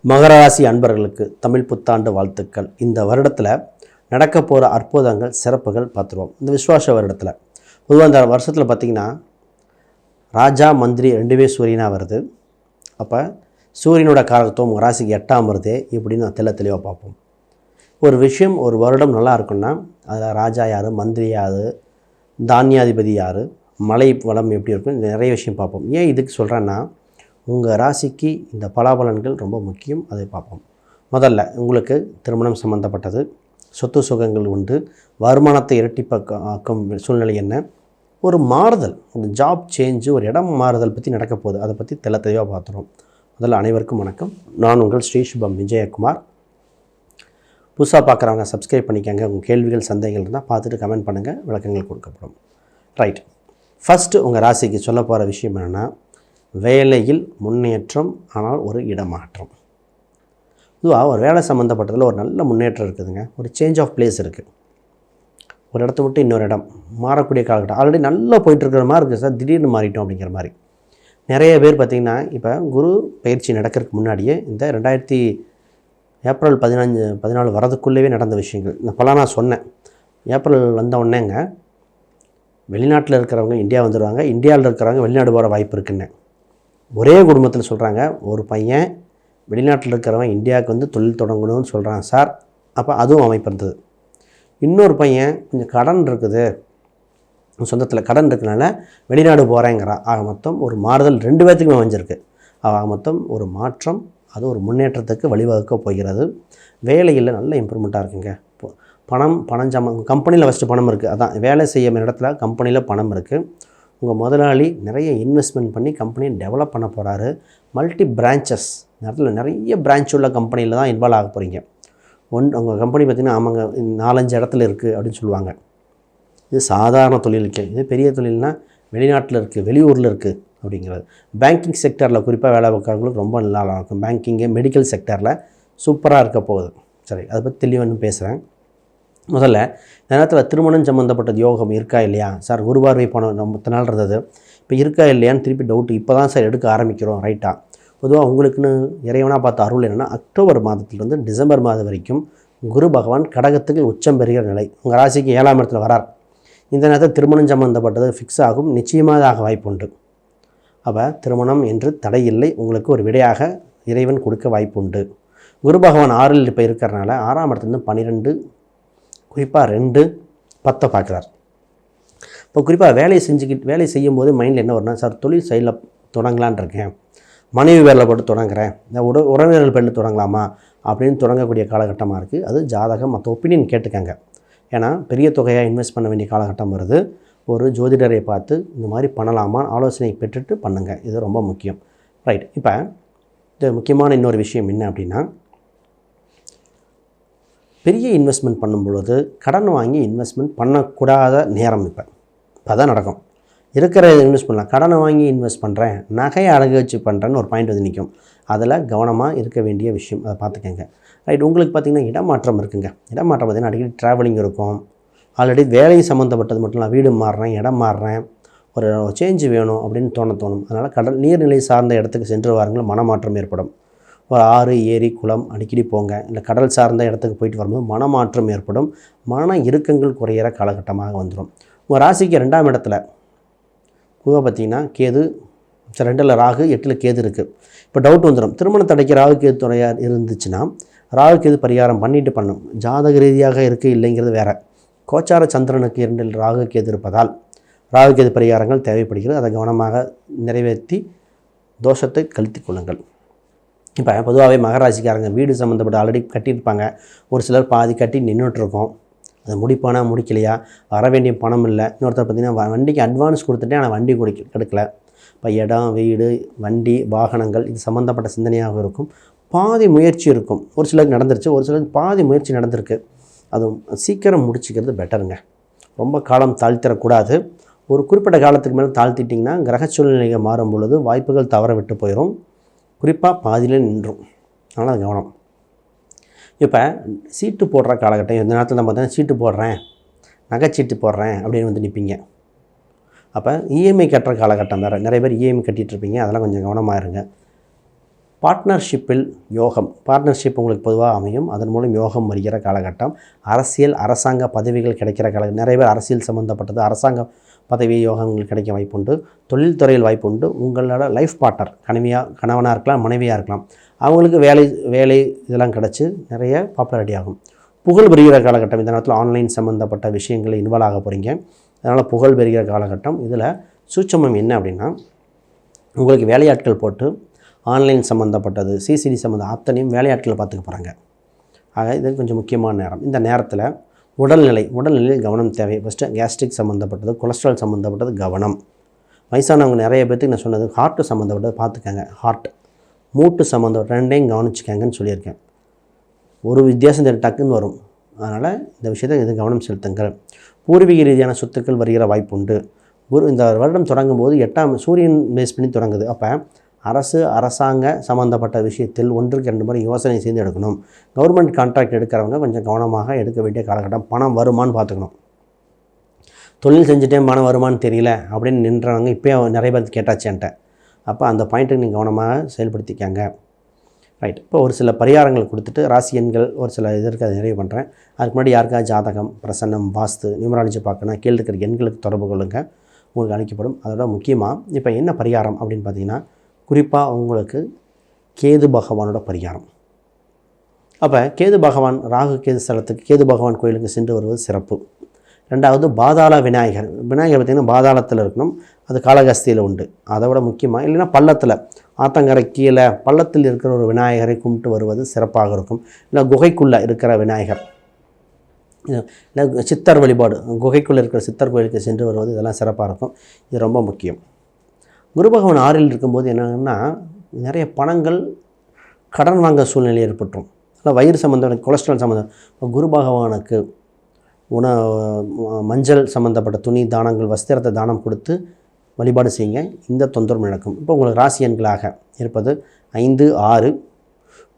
மகர ராசி அன்பர்களுக்கு தமிழ் புத்தாண்டு வாழ்த்துக்கள். இந்த வருடத்தில் நடக்க போகிற அற்புதங்கள் சிறப்புகள் பார்த்துருவோம். இந்த விஸ்வாச வருடத்தில் பொதுவாக இந்த வருஷத்தில் பார்த்திங்கன்னா ராஜா மந்திரி ரெண்டுமே சூரியனாக வருது. அப்போ சூரியனோட காரகத்துவம் உங்கள் ராசிக்கு 8ஆம் வருது. இப்படின்னு தெளிவாக பார்ப்போம். ஒரு விஷயம் ஒரு வருடம் நல்லா இருக்குன்னா அதில் ராஜா யார், மந்திரி யார், தானியாதிபதி யார், மழை வளம் எப்படி இருக்கும், நிறைய விஷயம் பார்ப்போம். ஏன் இதுக்கு சொல்கிறேன்னா உங்கள் ராசிக்கு இந்த பலாபலன்கள் ரொம்ப முக்கியம். அதை பார்ப்போம். முதல்ல உங்களுக்கு திருமணம் சம்மந்தப்பட்டது, சொத்து சுகங்கள் உண்டு, வருமானத்தை இரட்டிப்பாக்கும் சூழ்நிலை என்ன, ஒரு மாறுதல், ஒரு ஜாப் சேஞ்சு, ஒரு இடம் மாறுதல் பற்றி நடக்க போகுது. அதை பற்றி தெளிவாக பார்த்துருவோம். முதல்ல அனைவருக்கும் வணக்கம். நான் உங்கள் ஸ்ரீ சுபம் விஜயகுமார். புதுசாக பார்க்குறவங்க சப்ஸ்கிரைப் பண்ணிக்கோங்க. உங்கள் கேள்விகள் சந்தேகங்கள் இருந்தால் பார்த்துட்டு கமெண்ட் பண்ணுங்கள், விளக்கங்கள் கொடுக்கப்படும். ரைட். ஃபஸ்ட்டு உங்கள் ராசிக்கு சொல்ல போகிற விஷயம் என்னென்னா வேலையில் முன்னேற்றம், ஆனால் ஒரு இடமாற்றம். இதுவாக ஒரு வேலை சம்மந்தப்பட்டதில் ஒரு நல்ல முன்னேற்றம் இருக்குதுங்க. ஒரு சேஞ்ச் ஆஃப் பிளேஸ் இருக்குது. ஒரு இடத்த விட்டு இன்னொரு இடம் மாறக்கூடிய காலகட்டம். ஆல்ரெடி நல்லா போயிட்டுருக்கிற மாதிரி இருக்குது சார், திடீர்னு மாறிட்டோம் அப்படிங்கிற மாதிரி நிறைய பேர் பார்த்திங்கன்னா இப்போ குரு பயிற்சி நடக்கிறதுக்கு முன்னாடியே இந்த ஏப்ரல் 14 வரதுக்குள்ளேயே நடந்த விஷயங்கள் இப்போலாம் நான் சொன்னேன். ஏப்ரல் வந்த உடனேங்க வெளிநாட்டில் இருக்கிறவங்க இந்தியா வந்துடுவாங்க, இந்தியாவில் இருக்கிறவங்க வெளிநாடு போகிற வாய்ப்பு இருக்குன்னு ஒரே குடும்பத்தில் சொல்கிறாங்க. ஒரு பையன் வெளிநாட்டில் இருக்கிறவன் இந்தியாவுக்கு வந்து தொழில் தொடங்கணும்னு சொல்கிறான் சார். அப்போ அதுவும் அமைப்பு இருந்தது. இன்னொரு பையன் கொஞ்சம் கடன் இருக்குது, சொந்தத்தில் கடன் இருக்கிறனால வெளிநாடு போகிறேங்கிறான். ஆக மொத்தம் ஒரு மாறுதல் 2 பேர்த்துக்குமே அமைஞ்சிருக்கு. ஆக மொத்தம் ஒரு மாற்றம், அது ஒரு முன்னேற்றத்துக்கு வழிவகுக்க போகிறது. வேலையில் நல்ல இம்ப்ரூவ்மெண்ட்டாக இருக்குங்க. பணம் கம்பெனியில் ஃபஸ்ட்டு பணம் இருக்குது. அதான் வேலை செய்யும் இடத்துல கம்பெனியில் பணம் இருக்குது. உங்கள் முதலாளி நிறைய இன்வெஸ்ட்மெண்ட் பண்ணி கம்பெனியை டெவலப் பண்ண போகிறாரு. மல்டி பிரான்ச்சஸ் நேரத்தில் நிறைய பிரான்ச் உள்ள கம்பெனியில் தான் இன்வால்வ் ஆக போகிறீங்க. உங்கள் கம்பெனி பார்த்திங்கன்னா ஆமாங்க 4-5 இடத்துல இருக்குது அப்படின்னு சொல்லுவாங்க. இது சாதாரண தொழிலுக்கு. இது பெரிய தொழில்னால் வெளிநாட்டில் இருக்குது, வெளியூரில் இருக்குது அப்படிங்கிறது. பேங்கிங் செக்டரில் குறிப்பாக வேலை பார்க்குறவங்களுக்கு ரொம்ப நல்லா இருக்கும். பேங்கிங்கு, மெடிக்கல் செக்டரில் சூப்பராக இருக்க போகுது. சரி, அதை பற்றி தெளிவாக பேசுகிறேன். முதல்ல இந்த நேரத்தில் திருமணம் சம்மந்தப்பட்டது யோகம் இருக்கா இல்லையா சார், குருபார்வை பணம் நம்ம நாள் இருந்தது, இப்போ இருக்கா இல்லையான்னு திருப்பி டவுட்டு இப்போ தான் சார் எடுக்க ஆரம்பிக்கிறோம். ரைட்டாக பொதுவாக உங்களுக்குன்னு இறைவனாக பார்த்த அருள் என்னென்னா அக்டோபர் மாதத்துலேருந்து டிசம்பர் மாதம் வரைக்கும் குரு பகவான் கடகத்துக்கு உச்சம் பெறுகிற நிலை. உங்கள் ராசிக்கு 7ஆம் இடத்துல வரார். இந்த நேரத்தில் திருமணம் சம்மந்தப்பட்டது ஃபிக்ஸ் ஆகும், நிச்சயமாக ஆக வாய்ப்பு உண்டு. அப்போ திருமணம் என்று தடையில்லை, உங்களுக்கு ஒரு விடையாக இறைவன் கொடுக்க வாய்ப்பு உண்டு. குரு பகவான் 6ல் இப்போ இருக்கிறனால 6ஆம் இடத்துலேருந்து 12, குறிப்பாக 2-10 பார்க்குறார். இப்போ குறிப்பாக வேலை செய்யும்போது மைண்டில் என்ன வரும்னா சார் தொழில் சைடில் தொடங்கலான் இருக்கேன், மனைவி வேலை போட்டு தொடங்குறேன், இந்த உறவினர்கள் பேரில் தொடங்கலாமா அப்படின்னு தொடங்கக்கூடிய காலகட்டமாக இருக்குது. அது ஜாதகம் மற்ற ஒப்பீனியன் கேட்டுக்கங்க. ஏன்னா பெரிய தொகையாக இன்வெஸ்ட் பண்ண வேண்டிய காலகட்டம் வருது. ஒரு ஜோதிடரை பார்த்து இந்த மாதிரி பண்ணலாமா ஆலோசனை பெற்றுட்டு பண்ணுங்கள். இது ரொம்ப முக்கியம். ரைட். இப்போ இது முக்கியமான இன்னொரு விஷயம் என்ன அப்படின்னா பெரிய இன்வெஸ்ட்மெண்ட் பண்ணும்பொழுது கடன் வாங்கி இன்வெஸ்ட்மெண்ட் பண்ணக்கூடாத நேரம். இப்போ தான் நடக்கும். இருக்கிற இன்வெஸ்ட் பண்ணலாம். கடனை வாங்கி இன்வெஸ்ட் பண்ணுறேன், நகையை அடகு வச்சு பண்ணுறேன்னு ஒரு பாயிண்ட் வந்து நிற்கும். அதில் கவனமாக இருக்க வேண்டிய விஷயம், அதை பார்த்துக்கங்க. ரைட். உங்களுக்கு பார்த்திங்கன்னா இடமாற்றம் இருக்குங்க. இடமாற்றம் பார்த்திங்கன்னா அடிக்கடி ட்ராவலிங் இருக்கும். ஆல்ரெடி வேலை சம்மந்தப்பட்டது மட்டும் இல்லை, வீடு மாறுறேன், இடம் மாறுறேன், ஒரு சேஞ்சு வேணும் அப்படின்னு தோணும். அதனால் நீர்நிலை சார்ந்த இடத்துக்கு சென்று வாருங்கள், மனமாற்றம் ஏற்படும். ஒரு ஆறு, ஏரி, குளம் அடிக்கடி போங்க. இல்லை கடல் சார்ந்த இடத்துக்கு போயிட்டு வரும்போது மனமாற்றம் ஏற்படும். மன இறுக்கங்கள் குறையிற காலகட்டமாக வந்துடும். உங்கள் ராசிக்கு 2ஆம் இடத்துல பொதுவாக பார்த்திங்கன்னா கேது, 2ல் ராகு, 8ல் கேது இருக்குது. இப்போ டவுட் வந்துடும், திருமண தடைக்கு ராகு கேது துறையாக இருந்துச்சுன்னா ராகு கேது பரிகாரம் பண்ணிட்டு பண்ணும். ஜாதக ரீதியாக இருக்குது இல்லைங்கிறது வேறு. கோச்சார சந்திரனுக்கு 2ல் ராகு கேது இருப்பதால் ராகு கேது பரிகாரங்கள் தேவைப்படுகிறது. அதை கவனமாக நிறைவேற்றி தோஷத்தை கழித்து கொள்ளுங்கள். இப்போ பொதுவாகவே மகராசிக்காரங்க வீடு சம்மந்தப்பட்ட ஆல்ரெடி கட்டியிருப்பாங்க. ஒரு சிலர் பாதி கட்டி நின்றுட்டுருக்கோம். அது முடிப்பானா முடிக்கலையா, வர வேண்டிய பணம் இல்லை. இன்னொருத்தர் பார்த்திங்கன்னா வண்டிக்கு அட்வான்ஸ் கொடுத்துட்டேன் ஆனால் வண்டி கிடைக்கல. இப்போ இடம், வீடு, வண்டி, வாகனங்கள் இது சம்மந்தப்பட்ட சிந்தனையாக இருக்கும். பாதி முயற்சி இருக்கும். ஒரு சிலருக்கு நடந்துருச்சு, ஒரு சிலருக்கு பாதி முயற்சி நடந்திருக்கு. அதுவும் சீக்கிரம் முடிச்சுக்கிறது பெட்டருங்க. ரொம்ப காலம் தாழ்த்திடக்கூடாது. ஒரு குறிப்பிட்ட காலத்துக்கு மேலே தாழ்த்திட்டிங்கன்னா கிரக சூழ்நிலைகள் மாறும் பொழுது வாய்ப்புகள் தவற விட்டு போயிடும். குறிப்பாக பாதியில் நின்றும். அதனால் அது கவனம். இப்போ சீட்டு போடுற காலகட்டம். இந்த நேரத்தில் நம்ம பார்த்தீங்கன்னா சீட்டு போடுறேன், நகைச்சீட்டு போடுறேன் அப்படின்னு வந்து நிற்பீங்க. அப்போ இஎம்ஐ கட்டுற காலகட்டம் வேறு. நிறைய பேர் இஎம்ஐ கட்டிகிட்ருப்பீங்க. அதெல்லாம் கொஞ்சம் கவனமாக இருங்க. பார்ட்னர்ஷிப்பில் யோகம், பார்ட்னர்ஷிப் உங்களுக்கு பொதுவாக அமையும். அதன் மூலம் யோகம் வருகிற காலகட்டம். அரசியல் அரசாங்க பதவிகள் கிடைக்கிற காலகட்டம். நிறைய பேர் அரசியல் சம்மந்தப்பட்டது அரசாங்க பதவி யோகங்கள் கிடைக்க வாய்ப்புண்டு. தொழில்துறையில் வாய்ப்புண்டு. உங்களோட லைஃப் பார்ட்னர் கணவனாக இருக்கலாம், மனைவியாக இருக்கலாம், அவங்களுக்கு வேலை இதெல்லாம் கிடச்சி நிறைய பாப்புலாரிட்டி ஆகும். புகழ் பெறுகிற காலகட்டம். இந்த நேரத்தில் ஆன்லைன் சம்மந்தப்பட்ட விஷயங்கள் இன்வால்வ் ஆக போகிறீங்க. அதனால் புகழ் பெறுகிற காலகட்டம். இதில் சூட்சமம் என்ன அப்படின்னா, உங்களுக்கு வேலையாட்கள் போட்டு ஆன்லைன் சம்மந்தப்பட்டது சிசிடி சம்மந்தம் அத்தனையும் வேலையாட்களை பார்த்துக்க போகிறாங்க. ஆக இது கொஞ்சம் முக்கியமான நேரம். இந்த நேரத்தில் உடல்நிலையில் கவனம் தேவை. ஃபஸ்ட்டு கேஸ்ட்ரிக் சம்மந்தப்பட்டது, கொலஸ்ட்ரால் சம்மந்தப்பட்டது கவனம். வயசானவங்க நிறைய பேர்த்துக்கு நான் சொன்னது ஹார்ட்டு சம்மந்தப்பட்டது பார்த்துக்கங்க. மூட்டு சம்மந்தப்பட்ட ரெண்டையும் கவனிச்சுக்கங்கன்னு சொல்லியிருக்கேன். ஒரு வித்தியாசம் டக்குன்னு வரும். அதனால் இந்த விஷயத்தை இது கவனம் செலுத்துங்கள். பூர்வீக ரீதியான சொத்துக்கள் வருகிற வாய்ப்புண்டு. இந்த வருடம் தொடங்கும் போது 8ஆம் சூரியன் பேஸ் பண்ணி தொடங்குது. அப்போ அரசாங்க சம்மந்தப்பட்ட விஷயத்தில் 1க்கு 2 முறை யோசனை செய்து எடுக்கணும். கவர்மெண்ட் கான்ட்ராக்ட் எடுக்கிறவங்க கொஞ்சம் கவனமாக எடுக்க வேண்டிய காலகட்டம். பணம் வருமானு பார்த்துக்கணும். தொழில் செஞ்சுட்டே பணம் வருமானு தெரியல அப்படின்னு நின்றவங்க இப்போயே நிறைய பேர் கேட்டாச்சேன்ட்ட. அப்போ அந்த பாயிண்ட்டுக்கு நீங்கள் கவனமாக செயல்படுத்திக்காங்க. ரைட். இப்போ ஒரு சில பரிகாரங்கள் கொடுத்துட்டு ராசி எண்கள் ஒரு சில இதற்கு அதை நிறைவு பண்ணுறேன். அதுக்கு முன்னாடி யாருக்கா ஜாதகம், பிரசன்னம், வாஸ்து, நியூமராலஜி பார்க்கணும், கீழே இருக்கிற எண்களுக்கு தொடர்பு கொள்ளுங்கள், உங்களுக்கு அளிக்கப்படும். அதோட முக்கியமாக இப்போ என்ன பரிகாரம் அப்படின்னு பார்த்தீங்கன்னா, குறிப்பாக உங்களுக்கு கேது பகவானோட பரிகாரம். அப்போ கேது பகவான் ராகு கேது ஸ்தலத்துக்கு கேது பகவான் கோயிலுக்கு சென்று வருவது சிறப்பு. 2வது பாதாள விநாயகர் பார்த்திங்கன்னா பாதாளத்தில் இருக்கணும். அது காளகஸ்தியில் உண்டு. அதை விட முக்கியமாக இல்லைன்னா பள்ளத்தில் ஆத்தங்கரை கீழே பள்ளத்தில் இருக்கிற ஒரு விநாயகரை கும்பிட்டு வருவது சிறப்பாக இருக்கும். இல்லை குகைக்குள்ளே இருக்கிற விநாயகர், இல்லை சித்தர் வழிபாடு, குகைக்குள்ளே இருக்கிற சித்தர் கோயிலுக்கு சென்று வருவது இதெல்லாம் சிறப்பாக இருக்கும். இது ரொம்ப முக்கியம். குரு பகவான் 6ல் இருக்கும்போது என்னன்னா நிறைய பணங்கள் கடன் வாங்க சூழ்நிலை ஏற்பட்டுரும். இல்லை வயிறு சம்மந்தம், கொலஸ்ட்ரால் சம்மந்தம். குரு பகவானுக்கு மஞ்சள் சம்மந்தப்பட்ட துணி தானங்கள், வஸ்திரத்தை தானம் கொடுத்து வழிபாடு செய்யுங்க. இந்த தொந்தரவு நடக்கும். இப்போ உங்களுக்கு ராசி எண்களாக இருப்பது 5, 6.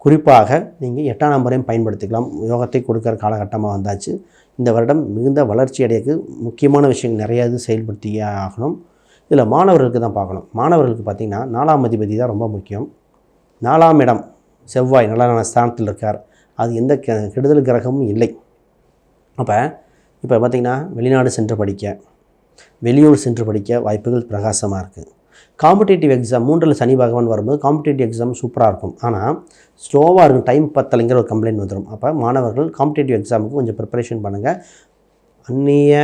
குறிப்பாக நீங்கள் 8ஆம் நம்பரையும் பயன்படுத்திக்கலாம். யோகத்தை கொடுக்குற காலகட்டமாக வந்தாச்சு. இந்த வருடம் மிகுந்த வளர்ச்சி அடையக்கு முக்கியமான விஷயங்கள் நிறையா இது செயல்படுத்தியே ஆகணும். இதில் மாணவர்களுக்கு தான் பார்க்கணும். மாணவர்களுக்கு பார்த்திங்கன்னா 4ஆம் அதிபதி தான் ரொம்ப முக்கியம். 4ஆம் இடம் செவ்வாய் நல்ல ஸ்தானத்தில் இருக்கார். அது எந்த கெடுதல் கிரகமும் இல்லை. அப்போ இப்போ பார்த்திங்கன்னா வெளிநாடு சென்று படிக்க, வெளியூர் சென்று படிக்க வாய்ப்புகள் பிரகாசமாக இருக்குது. காம்படேட்டிவ் எக்ஸாம் 3ல் சனி பகவான் வரும்போது காம்படேட்டிவ் எக்ஸாம் சூப்பராக இருக்கும். ஆனால் ஸ்லோவாக இருக்கும், டைம் பத்தலைங்கிற ஒரு கம்ப்ளைண்ட் வந்துடும். அப்போ மாணவர்கள் காம்படேட்டிவ் எக்ஸாமுக்கு கொஞ்சம் ப்ரிப்பரேஷன் பண்ணுங்கள். அந்நிய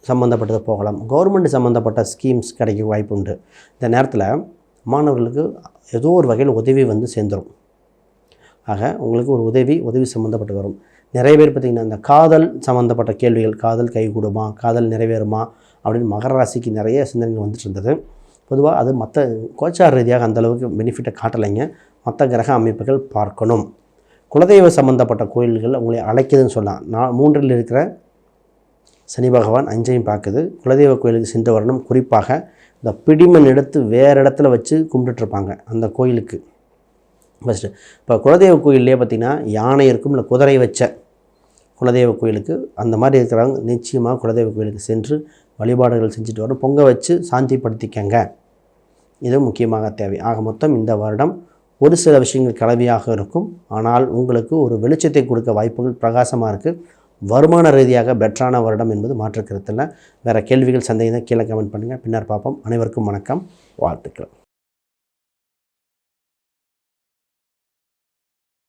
சம்மந்தப்பட்டது போகலாம். கவர்மெண்ட் சம்மந்தப்பட்ட ஸ்கீம்ஸ் கிடைக்க வாய்ப்பு உண்டு. இந்த நேரத்தில் மாணவர்களுக்கு ஏதோ ஒரு வகையில் உதவி வந்து சேர்ந்துடும். ஆக உங்களுக்கு ஒரு உதவி சம்மந்தப்பட்டு வரும். நிறைய பேர் பார்த்திங்கன்னா இந்த காதல் சம்மந்தப்பட்ட கேள்விகள், காதல் கைகூடுமா, காதல் நிறைவேறுமா அப்படின்னு மகர ராசிக்கு நிறைய சிந்தனைகள் வந்துட்டு இருந்தது. பொதுவாக அது மற்ற கோச்சார் ரீதியாக அந்தளவுக்கு பெனிஃபிட்டை காட்டலைங்க. மற்ற கிரக அமைப்புகள் பார்க்கணும். குலதெய்வ சம்மந்தப்பட்ட கோயில்கள் உங்களை அழைக்குதுன்னு சொல்லலாம். 3ல் இருக்கிற சனி பகவான் 5ஐயும் பார்க்குது. குலதெய்வ கோயிலுக்கு சென்று வரணும். குறிப்பாக இந்த பிடிமண் எடுத்து வேறு இடத்துல வச்சு கும்பிட்டுட்ருப்பாங்க அந்த கோயிலுக்கு ஃபஸ்ட்டு. இப்போ குலதெய்வ கோயிலே பார்த்திங்கன்னா யானை இருக்கும், இல்லை குதிரை வச்ச குலதெய்வ கோயிலுக்கு அந்த மாதிரி இருக்கிறவங்க நிச்சயமாக குலதெய்வ கோயிலுக்கு சென்று வழிபாடுகள் செஞ்சுட்டு வரணும். பொங்க வச்சு சாந்திப்படுத்திக்கங்க. இது முக்கியமாக தேவை. ஆக மொத்தம் இந்த வருடம் ஒரு சில விஷயங்கள் கலவையாக இருக்கும். ஆனால் உங்களுக்கு ஒரு வெளிச்சத்தை கொடுக்க வாய்ப்புகள் பிரகாசமாக இருக்குது. வருமான ரீதியாக பெட்டரான வருடம் என்பது மாற்று கருத்தில். வேறு கேள்விகள் சந்தேகம் கீழே கமெண்ட் பண்ணுங்கள். பின்னர் பார்ப்போம். அனைவருக்கும் வணக்கம், வாழ்த்துக்கள்.